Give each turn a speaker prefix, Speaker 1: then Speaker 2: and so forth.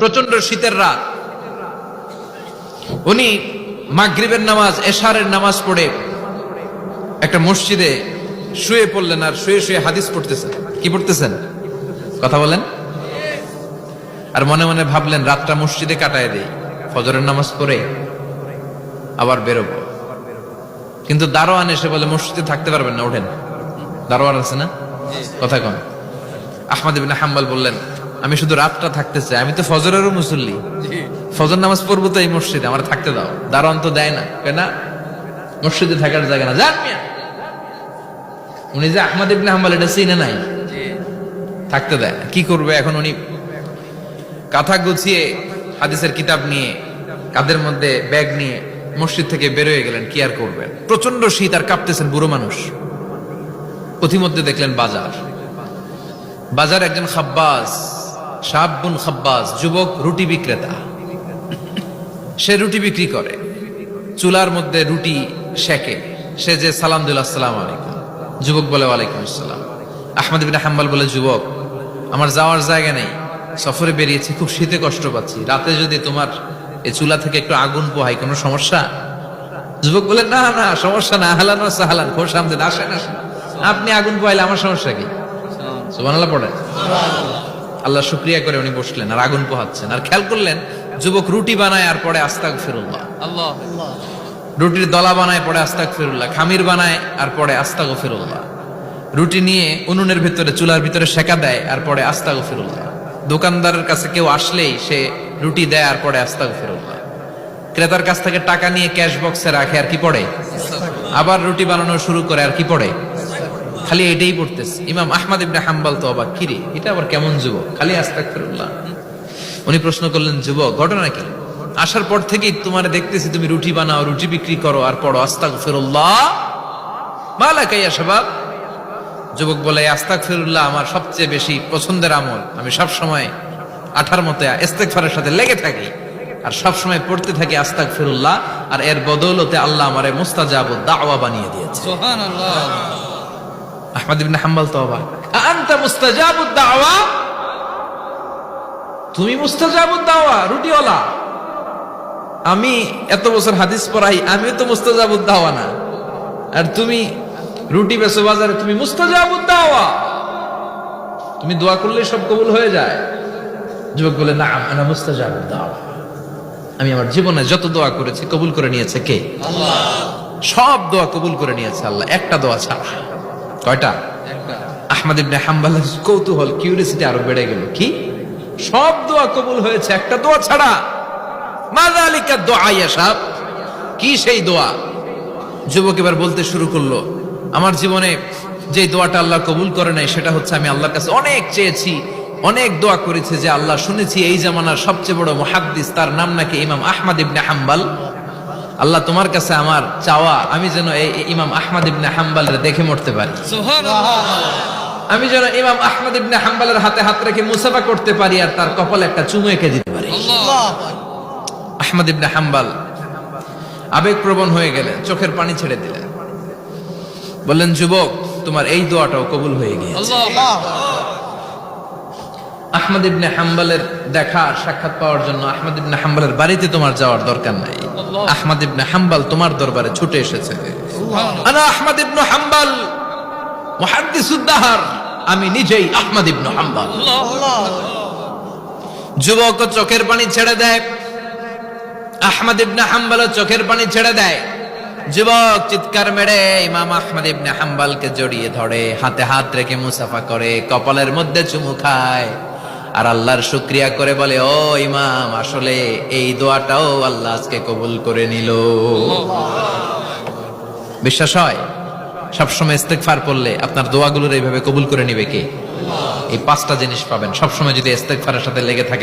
Speaker 1: প্রচন্ড শীতের রাত। উনি মাগরিবের নামাজ, এশারের নামাজ পড়ে একটা মসজিদে শুয়ে পড়লেন, আর শুয়ে শুয়ে হাদিস পড়তেছেন। কি পড়তেছেন? কথা বলেন। আর মনে মনে ভাবলেন রাতটা মসজিদে কাটায় দেই, ফজরের নামাজ পড়ে আবার বেরোবো। কিন্তু দারোয়ান এসে বলে মসজিদে থাকতে পারবেন না, ওঠেন। দারোয়ান আছে না? কথা কন। আহমদ ইবনে হাম্বল বললেন আমি শুধু রাতটা থাকতে চাই, আমি তো ফজরেরও মুসল্লি, ফজর নামাজ পড়বো তো এই মসজিদে, আমার থাকতে দাও। দারোয়ান তো দেয় না, কেনা মসজিদে থাকার জায়গা না, যান মিয়া। উনি যে আহমদ ইবনে হাম্বল এটা চিনে নাই, থাকতে দেয় না। কি করবে এখন? উনি কাঁথা গুছিয়ে হাদিসের কিতাব নিয়ে কাঁধের মধ্যে ব্যাগ নিয়ে মসজিদ থেকে বেরোয় গেলেন। কি আর করবেন, প্রচন্ড শীত, আর কাঁপতেছেন, বুড়ো মানুষ। পথিমধ্যে দেখলেন বাজার। বাজার একজন খাব্বাস, শাবুন খাব্বাস, যুবক রুটি বিক্রেতা। সে রুটি বিক্রি করে, চুলার মধ্যে রুটি সেকে। সে যে সালাম দিল, আসসালামু আলাইকুম। যুবক বলে ওয়ালাইকুম আসসালাম। আহমদ ইবনে হাম্বল বলে যুবক আমার যাওয়ার জায়গা নেই, সফরে বেরিয়েছি, খুব শীতে কষ্ট পাচ্ছি, রাতে যদি তোমার এই চুলা থেকে একটু আগুন পোহাই কোনো সমস্যা? যুবক বলে না না সমস্যা না, আহলান ওয়া সাহলান, খোশ আমদেদ, আসেন আসেন, আপনি আগুন পোহাইলে আমার সমস্যা কি? সুবহানাল্লাহ পড়েন। আল্লাহ শুকরিয়া করে উনি বসলেন আর আগুন পোহাচ্ছেন। আর খেয়াল করলেন যুবক রুটি বানায় আর পরে আস্তাগফিরুল্লাহ, রুটির দলা বানায় পরে আস্তাগফিরুল্লাহ, খামির বানায় আর পরে আস্তাগফিরুল্লাহ, রুটি নিয়ে উনুনের ভিতরে চুলার ভিতরে সেকা দেয় আর পরে আস্তাগফিরুল্লাহ, দোকানদারের কাছে কেউ আসলেই সে রুটি দেয় আর পরে আস্তাগফিরুল্লাহ, ক্রেতার কাছ থেকে টাকা নিয়ে ক্যাশ বক্সে রাখে আর কি পড়ে, আবার রুটি বানানো শুরু করে আর কি পড়ে, খালি এটাই পড়তেছে। ইমাম আহমদ ইবনে হাম্বল তো অবাক, কিরে এটা আবার কেমন যুবক, খালি আস্তাগফিরুল্লাহ। উনি প্রশ্ন করলেন যুবক ঘটনা কি? আসার পর থেকেই তোমার দেখতেছি তুমি রুটি বানাও, রুটি বিক্রি করো আর পড়ো আস্তাগফিরুল্লাহ, মালাকা ইয়া শাবাব। যুবক বলে আস্তাগফিরুল্লাহ আমার সবচেয়ে বেশি পছন্দের আমল, আমি সব সময় আঠার মতো ইস্তেগফারের সাথে লেগে থাকি আর সব সময় পড়তে থাকি আস্তাগফিরুল্লাহ, আর এর বদৌলতে আল্লাহ আমারে মুস্তাজাবুদ দাওয়া বানিয়ে দিয়েছে। সুবহানাল্লাহ। আহমদ ইবনে হাম্বল তো অবাক, আনতা মুস্তাজাবুদ দাওয়া, তুমি মুস্তাজাবুদ দাওয়া, রুটিওয়ালা। আমি এত বছর হাদিস পড়াই, আমিও তো মুস্তাজাবুদ দাওয়া না, আর তুমি রুটি বেচো বাজারে, তুমি মুস্তাজাবুদ দাওয়া, তুমি দোয়া করলে সব কবুল হয়ে যায়। যুবক বলে না আনা মুস্তাজাবুদ দাওয়া, আমি আমার জীবনে যত দোয়া করেছি কবুল করে নিয়েছে কে? আল্লাহ। সব দোয়া কবুল করে নিয়েছে আল্লাহ, একটা দোয়া ছাড়া। কয়টা? একটা। আহমদ ইবনে হাম্বলের কৌতূহল, কিউরিয়াসিটি আরো বেড়ে গেল। কি? সব দোয়া কবুল হয়েছে একটা দোয়া ছাড়া। মাযালিকা দোয়া ইয়া শাব, কি সেই দোয়া? যুবক এবার বলতে শুরু করলো আমার জীবনে যে দোয়াটা আল্লাহ কবুল করে নাই সেটা হচ্ছে আমি আল্লাহর কাছে অনেক চেয়েছি, অনেক দোয়া করেছে যে আল্লাহ শুনেছি এই জামানার সবচেয়ে বড় মুহাদ্দিস, তার নাম নাকি ইমাম আহমদ ইবনে হাম্বল। আল্লাহ তোমার কাছে আমার চাওয়া আমি যেন এই ইমাম আহমদ ইবনে হাম্বলের দেখে মরতে পারি, আমি যেন ইমাম আহমদ ইবনে হাম্বলের হাতে হাত রেখে মুসাফা করতে পারি আর তার কপালে একটা চুমু এঁকে দিতে পারি। আহমদ ইবনে হাম্বল আবেগপ্রবণ হয়ে গেলেন, চোখের পানি ছেড়ে দিলেন, বললেন যুবক তোমার এই দোয়াটাও কবুল হয়ে গিয়েছে। আহমদ ইবনে হাম্বলের দেখা সাক্ষাৎ পাওয়ার জন্য আহমদ ইবনে হাম্বলের বাড়িতে তোমার যাওয়ার দরকার নাই, আহমদ ইবনে হাম্বল তোমার দরবারে ছুটে এসেছে। আনা আহমদ ইবনে হাম্বল মুহাদ্দিসুদ দাহর, আমি নিজেই আহমদ ইবনে হাম্বল। যুবক চোখের পানি ছেড়ে দেয়, আহমদ ইবনে হাম্বল চোখের পানি ছেড়ে দেয়। যুবক চিৎকার মেরে ইমাম আহমদ ইবনে হাম্বলকে জড়িয়ে ধরে, হাতে হাত রেখে মুসাফা করে, কপালের মধ্যে চুমু খায় আর আল্লাহর শুকরিয়া করে বলে ও ইমাম আসলে এই দোয়াটাও আল্লাহ আজকে কবুল করে নিল। বিশ্বাস হয় সবসময় ইস্তেগফার পড়লে আপনার দোয়াগুলোর এইভাবে কবুল করে নিবে কে? এই পাঁচটা জিনিস পাবেন সবসময় যদি ইস্তেগফারের সাথে লেগে থাকে।